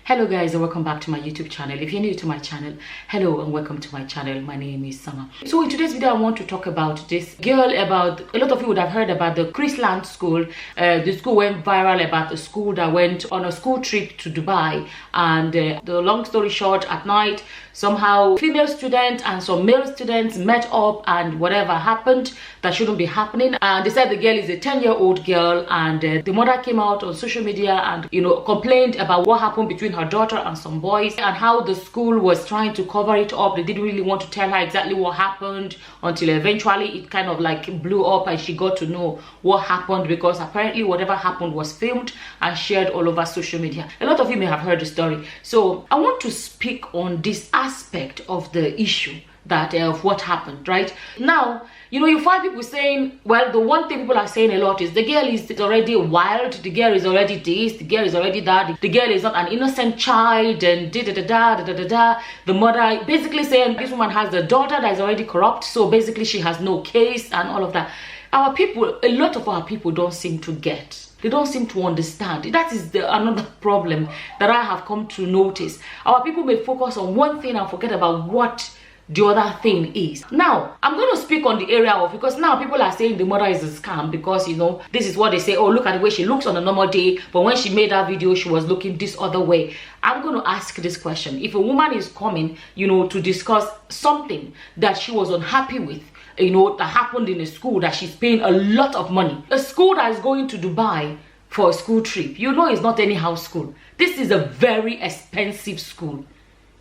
Hello guys, and welcome back to my YouTube channel. If you're new to my channel, hello and welcome to my channel. My name is Summer. So in today's video I want to talk about this girl. About a lot of you would have heard about the Chrisland school. The school went viral about a school that went on a school trip to Dubai, and the long story short, at night somehow female students and some male students met up and whatever happened that shouldn't be happening, and they said the girl is a 10-year-old girl, and the mother came out on social media and complained about what happened between her daughter and some boys, and how the school was trying to cover it up. They didn't really want to tell her exactly what happened until eventually it kind of like blew up and she got to know what happened, because apparently whatever happened was filmed and shared all over social media. A lot of you may have heard the story, so I want to speak on this aspect of the issue, that of what happened right now. You find people saying, well, the one thing people are saying a lot is the girl is already wild, the girl is already this, the girl is already that, the girl is not an innocent child, and the mother basically saying this woman has a daughter that is already corrupt, so basically she has no case and all of that. Our people, a lot of our people don't seem to get. They don't seem to understand. That is another problem that I have come to notice. Our people may focus on one thing and forget about what the other thing is. Now, I'm going to speak on the area of, because now people are saying the mother is a scam, because this is what they say. Oh, look at the way she looks on a normal day, but when she made that video she was looking this other way. I'm going to ask this question: if a woman is coming to discuss something that she was unhappy with, that happened in a school that she's paying a lot of money, a school that is going to Dubai for a school trip, it's not any house school. This is a very expensive school.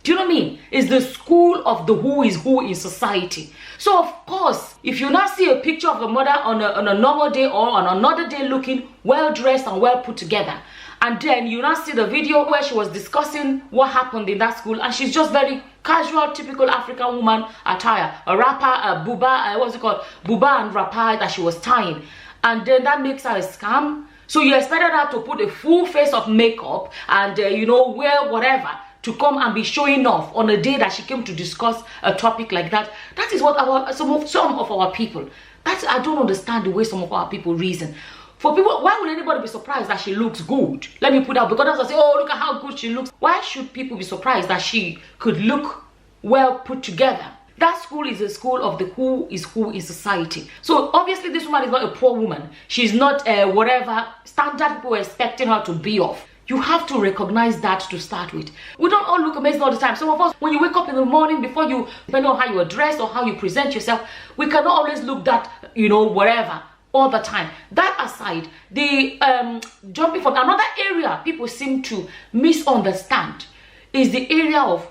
Do you know what I mean? It's the school of the who is who in society. So of course, if you now see a picture of a mother on a normal day or on another day looking well dressed and well put together, and then you now see the video where she was discussing what happened in that school, and she's just very casual, typical African woman attire, a wrapper, a buba, what's it called, buba and wrapper that she was tying, and then that makes her a scam. So you expected her to put a full face of makeup and wear whatever to come and be showing off on a day that she came to discuss a topic like that. That is what some of our people, I don't understand the way some of our people reason. For people, why would anybody be surprised that she looks good? Let me put that, because I say, oh, look at how good she looks. Why should people be surprised that she could look well put together? That school is a school of the who is who in society. So obviously this woman is not a poor woman. She's not whatever standard people were expecting her to be of. You have to recognize that to start with. We don't all look amazing all the time. Some of us, when you wake up in the morning, depending on how you are dressed or how you present yourself, we cannot always look that, whatever, all the time. That aside, the jumping from another area people seem to misunderstand is the area of,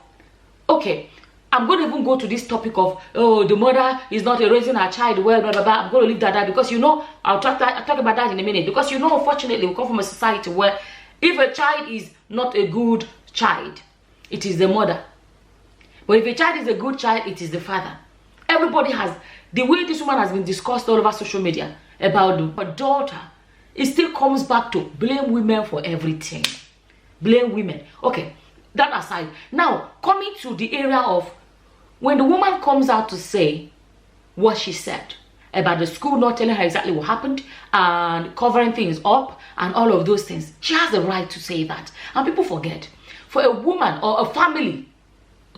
okay, I'm going to even go to this topic of, oh, the mother is not raising her child well, blah, blah, blah. I'm going to leave that because, I'll talk about that in a minute. Because, unfortunately, we come from a society where if a child is not a good child, it is the mother. But if a child is a good child, it is the father. Everybody has, the way this woman has been discussed all over social media about her daughter, it still comes back to blame women for everything. Blame women. Okay, that aside. Now, coming to the area of when the woman comes out to say what she said about the school not telling her exactly what happened and covering things up and all of those things, she has the right to say that. And people forget, for a woman or a family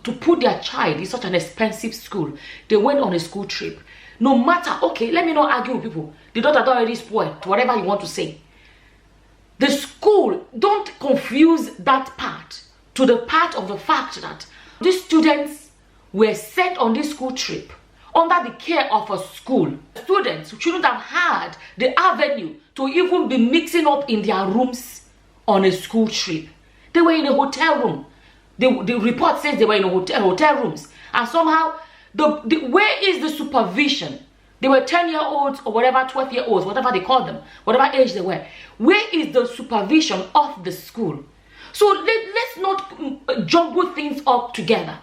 to put their child in such an expensive school, they went on a school trip. No matter, okay, let me not argue with people. The daughter already spoiled, whatever you want to say. The school, don't confuse that part to the part of the fact that these students were sent on this school trip under the care of a school. Students shouldn't have had the avenue to even be mixing up in their rooms on a school trip. They were in a hotel room. The report says they were in a hotel rooms, and somehow where is the supervision? They were 10-year-olds or whatever, 12-year-olds, whatever they call them, whatever age they were. Where is the supervision of the school? So let's not jumble things up together,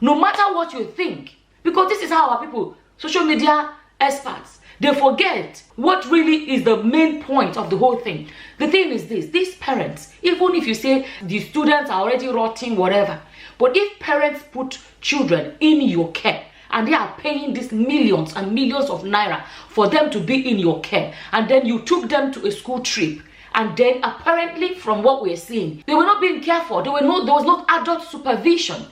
no matter what you think, because this is how our people, social media experts, they forget what really is the main point of the whole thing. The thing is this: these parents, even if you say the students are already rotting, whatever, but if parents put children in your care and they are paying these millions and millions of naira for them to be in your care, and then you took them to a school trip And then apparently from what we're seeing, they were not being careful. There was no adult supervision.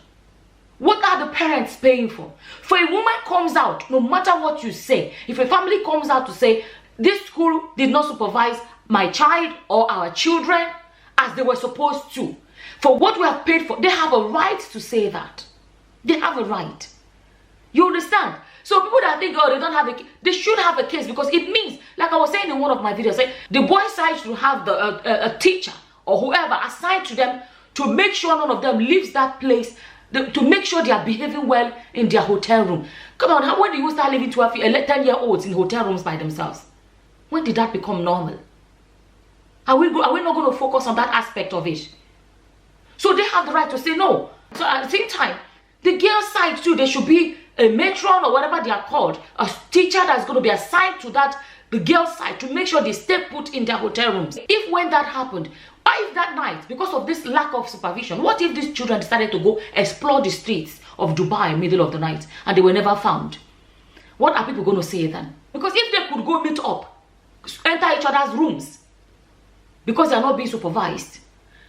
What are the parents paying for? For a woman comes out, no matter what you say, if a family comes out to say, this school did not supervise my child or our children as they were supposed to, for what we have paid for, they have a right to say that. They have a right. You understand? So people that think, oh, they don't have a case, they should have a case, because it means, like I was saying in one of my videos, the boy side should have a teacher or whoever assigned to them to make sure none of them leaves that place, to make sure they are behaving well in their hotel room. Come on, when do you start living 10-year-olds in hotel rooms by themselves? When did that become normal? Are we not going to focus on that aspect of it? So they have the right to say no. So at the same time, the girls' side too, there should be a matron or whatever they are called, a teacher that's going to be assigned to the girls' side to make sure they stay put in their hotel rooms. If when that happened, why if that night, because of this lack of supervision, what if these children decided to go explore the streets of Dubai in the middle of the night and they were never found? What are people going to say then? Because if they could go meet up, enter each other's rooms, because they are not being supervised,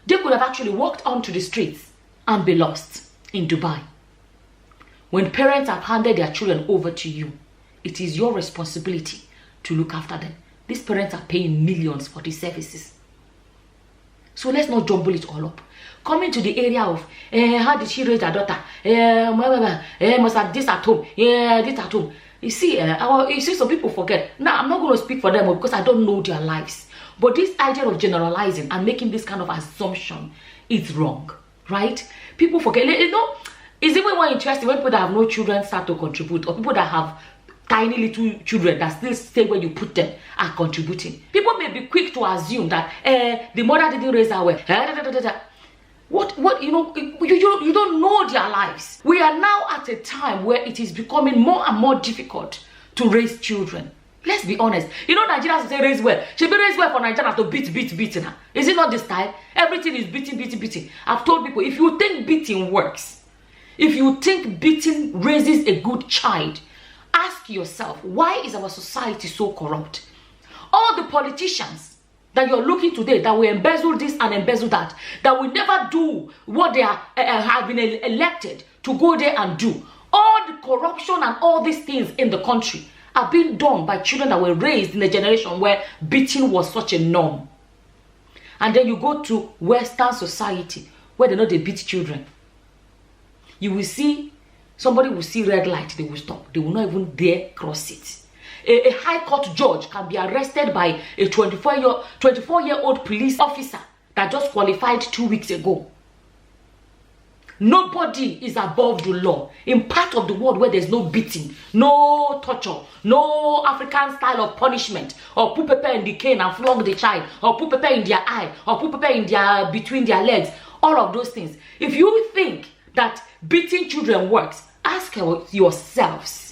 they could have actually walked onto the streets and be lost in Dubai. When parents have handed their children over to you, it is your responsibility to look after them. These parents are paying millions for these services. So let's not jumble it all up. Coming to the area of, how did she raise her daughter? Must have this at home. This at home. You see, some people forget. Now, I'm not going to speak for them because I don't know their lives. But this idea of generalizing and making this kind of assumption is wrong, right? People forget. You know, it's even more interesting when people that have no children start to contribute, or people that have tiny little children that still stay where you put them are contributing. People may be quick to assume that the mother didn't raise her well. What you know, you don't know their lives. We are now at a time where it is becoming more and more difficult to raise children. Let's be honest. You know, Nigerians say raise well. She be raised well for Nigeria to beat now. Is it not this style? Everything is beating. I've told people, if you think beating works, if you think beating raises a good child, ask yourself, why is our society so corrupt? All the politicians that you're looking today, that will embezzle this and embezzle that will never do what they have been elected to go there and do. All the corruption and all these things in the country are being done by children that were raised in a generation where beating was such a norm. And then you go to Western society where they know they beat children. You will see, somebody will see red light, they will stop. They will not even dare cross it. A high court judge can be arrested by a 24-year-old police officer that just qualified 2 weeks ago. Nobody is above the law. In part of the world where there's no beating, no torture, no African style of punishment, or put pepper in the cane and flog the child, or put pepper in their eye, or put pepper in between their legs, all of those things. If you think that beating children works, ask yourselves,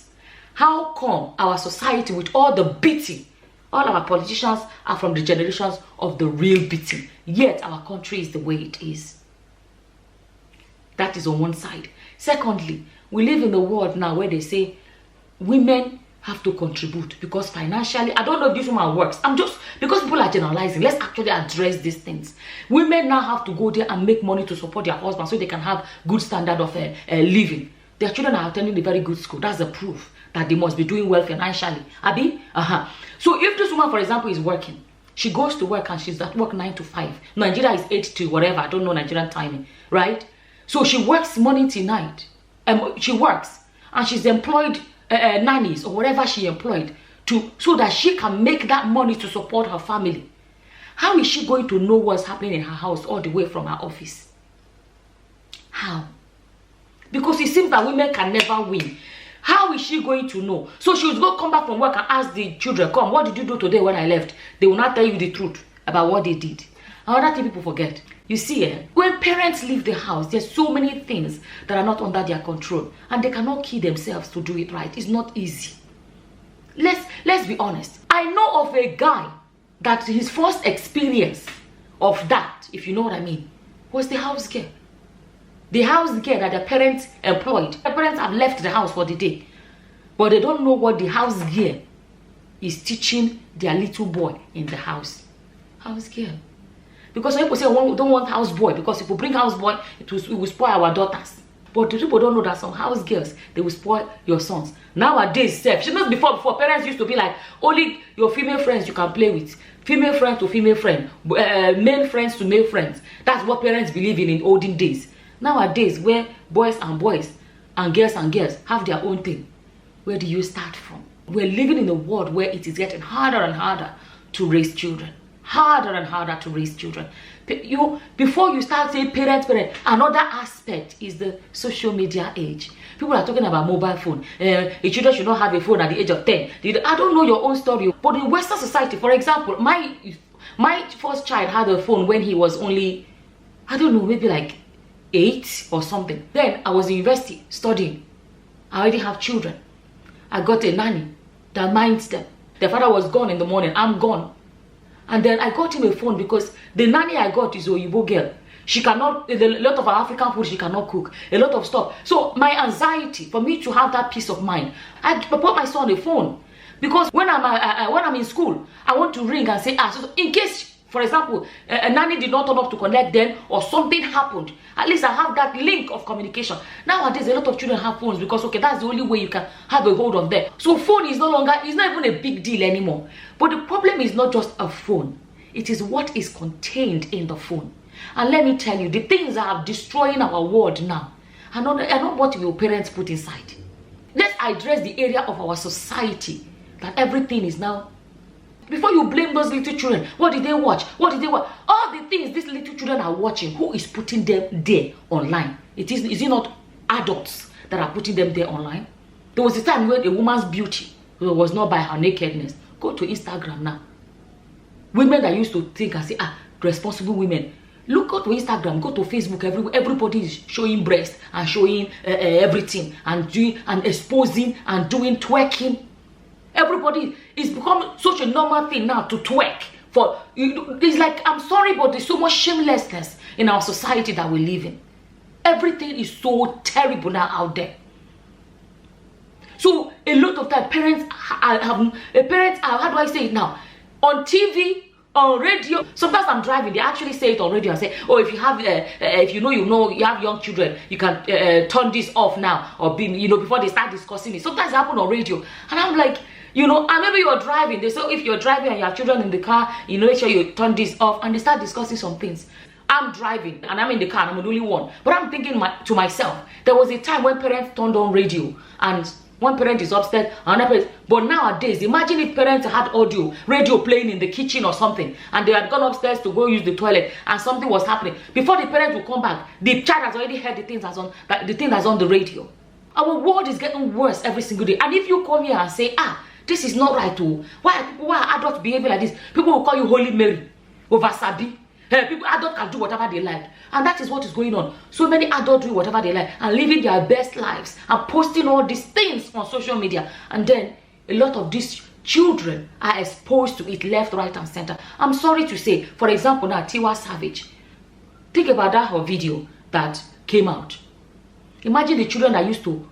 how come our society, with all the beating, all our politicians are from the generations of the real beating, yet our country is the way it is? That is on one side. Secondly, we live in a world now where they say women have to contribute because financially, I don't know if this woman works. Because people are generalizing, let's actually address these things. Women now have to go there and make money to support their husband so they can have good standard of living. Their children are attending a very good school. That's the proof that they must be doing well financially. Abi? So if this woman, for example, is working, she goes to work and she's at work 9 to 5. Nigeria is 8 to whatever. I don't know Nigerian timing, right? So she works morning till night. She works and she's employed nannies or whatever she employed so that she can make that money to support her family. How is she going to know what's happening in her house all the way from her office? How? Because it seems that women can never win. How is she going to know? So she will go come back from work and ask the children, come, what did you do today when I left? They will not tell you the truth about what they did. Another thing people forget. You see, when parents leave the house, there's so many things that are not under their control. And they cannot kill themselves to do it right. It's not easy. Let's be honest. I know of a guy that his first experience of that, if you know what I mean, was the house girl. The house girl that the parents employed. The parents have left the house for the day. But they don't know what the house girl is teaching their little boy in the house. House girl. Because some people say, we don't want house boy, because if we bring house boy, it will spoil our daughters. But the people don't know that some house girls, they will spoil your sons. Nowadays, she knows before parents used to be like, only your female friends you can play with. Female friend to female friend. Male friends to male friends. That's what parents believe in olden days. Nowadays, where boys and girls have their own thing. Where do you start from? We're living in a world where it is getting harder and harder to raise children. Harder and harder to raise children. Before you start saying parents, another aspect is the social media age. People are talking about mobile phone. A children should not have a phone at the age of 10. I don't know your own story, but in Western society, for example, my first child had a phone when he was only, I don't know, maybe like 8 or something. Then I was in university studying. I already have children. I got a nanny that minds them. The father was gone in the morning. I'm gone. And then I got him a phone because the nanny I got is a Oyibo girl. She cannot, a lot of our African food she cannot cook, a lot of stuff. So my anxiety for me to have that peace of mind, I bought my son a phone. Because when I'm in school, I want to ring and say, so in case, for example, a nanny did not turn up to connect them or something happened, at least I have that link of communication. Nowadays, a lot of children have phones because, okay, that's the only way you can have a hold of them. So phone is no longer, it's not even a big deal anymore. But the problem is not just a phone. It is what is contained in the phone. And let me tell you, the things that are destroying our world now are not what your parents put inside. Let's address the area of our society that everything is now. Before you blame those little children, what did they watch? What did they watch? All the things these little children are watching, who is putting them there online? Is it not adults that are putting them there online? There was a time when a woman's beauty was not by her nakedness. Go to Instagram now. Women that used to think and say, responsible women. Look, go to Instagram, go to Facebook, everybody is showing breast and showing everything and doing and exposing and doing twerking. Everybody is becoming such a normal thing now to twerk. It's like, I'm sorry, but there's so much shamelessness in our society that we live in. Everything is so terrible now out there. So a lot of that parents are, how do I say it now? On TV, on radio. Sometimes I'm driving, they actually say it on radio and say, oh, if you have, if you know, you have young children, you can turn this off now, or before they start discussing it. Sometimes it happens on radio, and I'm like, and maybe you're driving. They say, if you're driving and you have children in the car, make sure you turn this off, and they start discussing some things. I'm driving and I'm in the car and I'm the only one, but I'm thinking to myself, there was a time when parents turned on radio and one parent is upstairs, another parent. But nowadays, imagine if parents had radio playing in the kitchen or something, and they had gone upstairs to go use the toilet, and something was happening. Before the parents would come back, the child has already heard the thing that's on the radio. Our world is getting worse every single day. And if you come here and say, this is not right, why are adults behaving like this? People will call you Holy Mary over Sabi. Adults can do whatever they like, and that is what is going on. So many adults do whatever they like and living their best lives and posting all these things on social media, and then a lot of these children are exposed to it left, right, and center. I'm sorry to say, for example, now Tiwa Savage. Think about her video that came out. Imagine the children that used to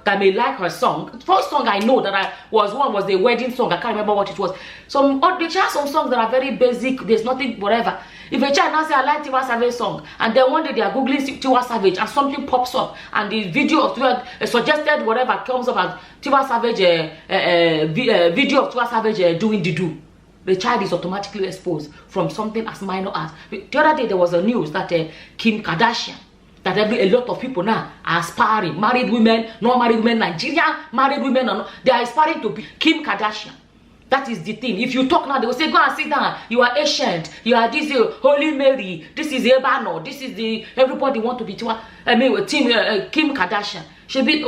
that may like her song. The first song I know that was the wedding song. I can't remember what it was. They have some songs that are very basic. There's nothing whatever. If a child now say, I like Tiwa Savage song, and then one day they are googling Tiwa Savage and something pops up and the video of Tiwa, suggested whatever comes up as Tiwa Savage, video of Tiwa Savage doing the do, the child is automatically exposed from something as minor as. The other day there was a news that Kim Kardashian, that a lot of people now are aspiring, married women, non-married women, Nigerian married women, they are aspiring to be Kim Kardashian. That is the thing. If you talk now, they will say, go and sit down. You are ancient. You are this Holy Mary. This is Ebano. This is everybody want to be Kim Kardashian.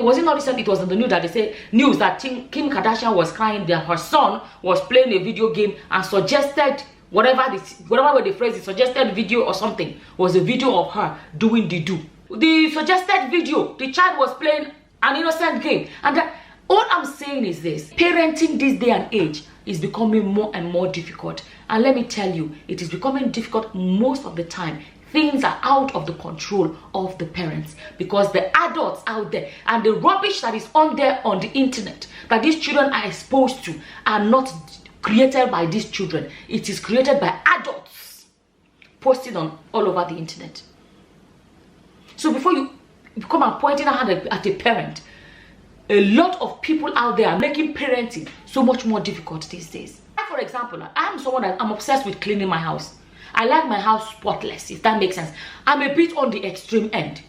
Was it not recent? It was in the news that they say that Kim Kardashian was crying that her son was playing a video game and suggested whatever the phrase is, suggested video or something was a video of her doing the do. The suggested video, the child was playing an innocent game, and all I'm saying is this: parenting this day and age is becoming more and more difficult. And let me tell you, it is becoming difficult most of the time. Things are out of the control of the parents because the adults out there and the rubbish that is on there on the internet that these children are exposed to are not created by these children. It is created by adults posted on all over the internet. So before you come and pointing out at a parent, a lot of people out there are making parenting so much more difficult these days. For example, I'm someone that I'm obsessed with cleaning my house. I like my house spotless, if that makes sense. I'm a bit on the extreme end,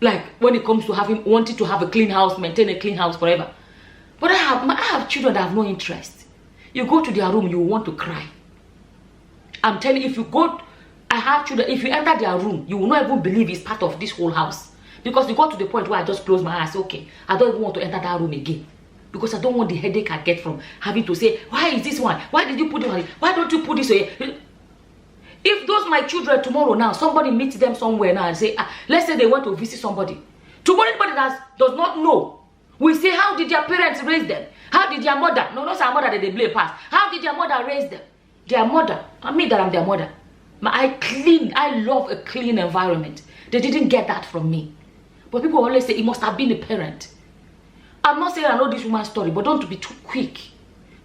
like when it comes to wanting to have a clean house, maintain a clean house forever. But I have children that have no interest. You go to their room, you want to cry. I'm telling you, if you go, I have children, if you enter their room, you will not even believe it's part of this whole house. Because you got to the point where I just close my eyes, okay, I don't even want to enter that room again. Because I don't want the headache I get from having to say, why is this one? Why did you put it on? Why don't you put this away? If those my children tomorrow now, somebody meets them somewhere now and say, let's say they want to visit somebody. Tomorrow anybody that does not know will say, how did their parents raise them? How did their mother? No, not our mother that they blame past. How did their mother raise them? Their mother. I mean that I'm their mother. I love a clean environment. They didn't get that from me. But people always say, it must have been a parent. I'm not saying I know this woman's story, but don't be too quick.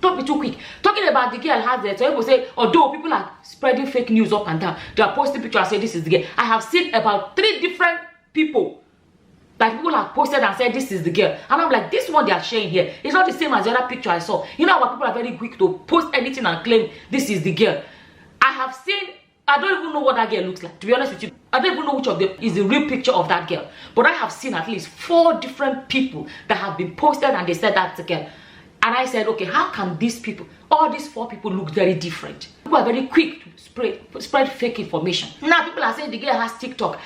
Don't be too quick. Talking about the girl has that. So people say, although people are spreading fake news up and down, they are posting pictures and say this is the girl. I have seen about 3 different people that people have posted and said this is the girl. And I'm like, this one they are sharing here, it's not the same as the other picture I saw. You know how people are very quick to post anything and claim this is the girl. I have seen, I don't even know what that girl looks like, to be honest with you. I don't even know which of them is the real picture of that girl. But I have seen at least 4 different people that have been posted and they said that's the girl. And I said, okay, how can these people, all these 4 people look very different? People are very quick to spread fake information. Now people are saying the girl has TikTok.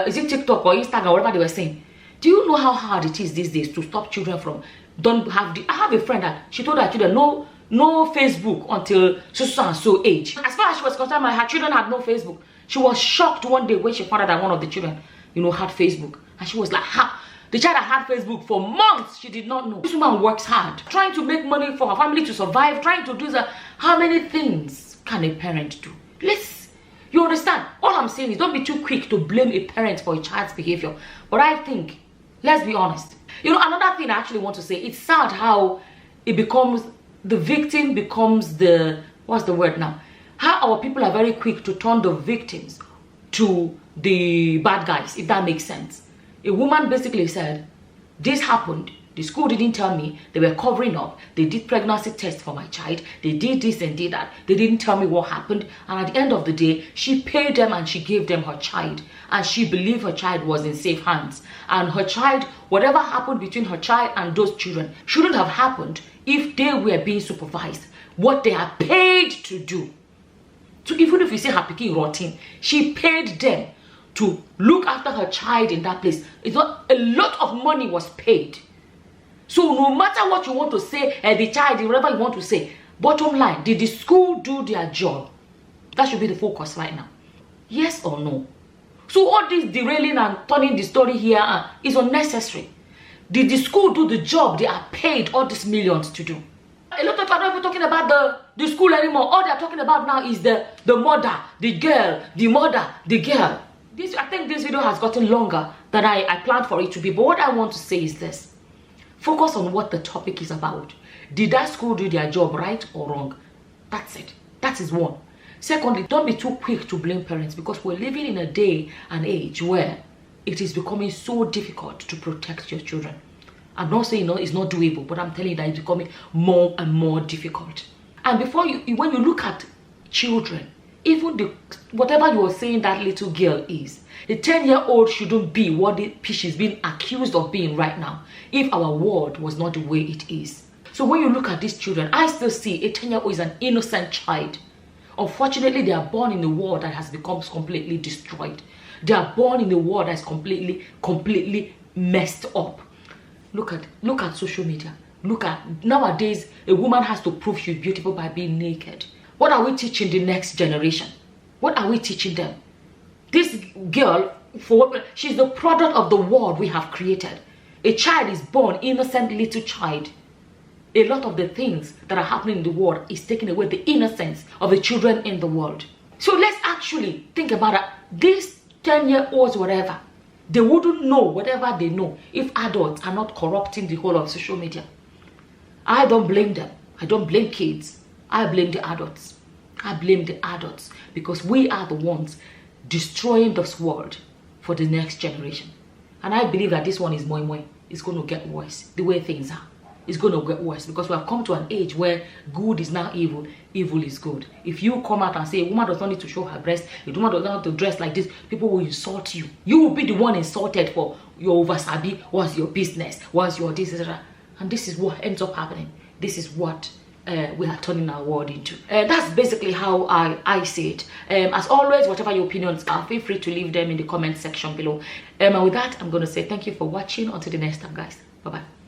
Is it TikTok or Instagram or whatever they were saying? Do you know how hard it is these days to stop children from, I have a friend that she told her children, no Facebook until so and so age. As far as she was concerned, her children had no Facebook. She was shocked one day when she found out that one of the children, had Facebook. And she was like, ha! The child had Facebook for months. She did not know. This woman works hard, trying to make money for her family to survive, trying to do that. How many things can a parent do? You understand? All I'm saying is don't be too quick to blame a parent for a child's behavior. But I think, let's be honest. Another thing I actually want to say, it's sad how it becomes, the victim becomes what's the word now? How our people are very quick to turn the victims to the bad guys, if that makes sense. A woman basically said, this happened, the school didn't tell me, they were covering up, they did pregnancy tests for my child, they did this and did that, they didn't tell me what happened, and at the end of the day, she paid them and she gave them her child, and she believed her child was in safe hands, and her child, whatever happened between her child and those children, shouldn't have happened if they were being supervised, what they are paid to do. So even if you say her picking routine, she paid them to look after her child in that place. It's not, a lot of money was paid. So no matter what you want to say, the child, whatever you want to say, bottom line, did the school do their job? That should be the focus right now. Yes or no? So all this derailing and turning the story here is unnecessary. Did the school do the job they are paid all these millions to do? A lot of people are not even talking about the school anymore. All they are talking about now is the mother, the girl, the mother, the girl. I think this video has gotten longer than I planned for it to be. But what I want to say is this. Focus on what the topic is about. Did that school do their job right or wrong? That's it. That is one. Secondly, don't be too quick to blame parents, because we're living in a day and age where it is becoming so difficult to protect your children. I'm not saying it's not doable, but I'm telling you that it's becoming more and more difficult. And when you look at children, even whatever you are saying that little girl is, the 10-year-old shouldn't be what she's being accused of being right now if our world was not the way it is. So when you look at these children, I still see a 10-year-old is an innocent child. Unfortunately, they are born in a world that has become completely destroyed. They are born in a world that is completely messed up. Look at social media. Look at, nowadays, a woman has to prove she's beautiful by being naked. What are we teaching the next generation? What are we teaching them? This girl, she's the product of the world we have created. A child is born, innocent little child. A lot of the things that are happening in the world is taking away the innocence of the children in the world. So let's actually think about it. These 10-year-olds, whatever, they wouldn't know whatever they know if adults are not corrupting the whole of social media. I don't blame them. I don't blame kids. I blame the adults. I blame the adults because we are the ones destroying this world for the next generation. And I believe that this one is moi. It's going to get worse. The way things are, it's going to get worse because we have come to an age where good is now evil, evil is good. If you come out and say a woman does not need to show her breast, a woman does not have to dress like this, people will insult you. You will be the one insulted for your oversabi, what's your business, what's your this, etc. And this is what ends up happening. This is what we are turning our world into. That's basically how I see it. As always, whatever your opinions are, feel free to leave them in the comment section below. And with that, I'm going to say thank you for watching. Until the next time, guys. Bye-bye.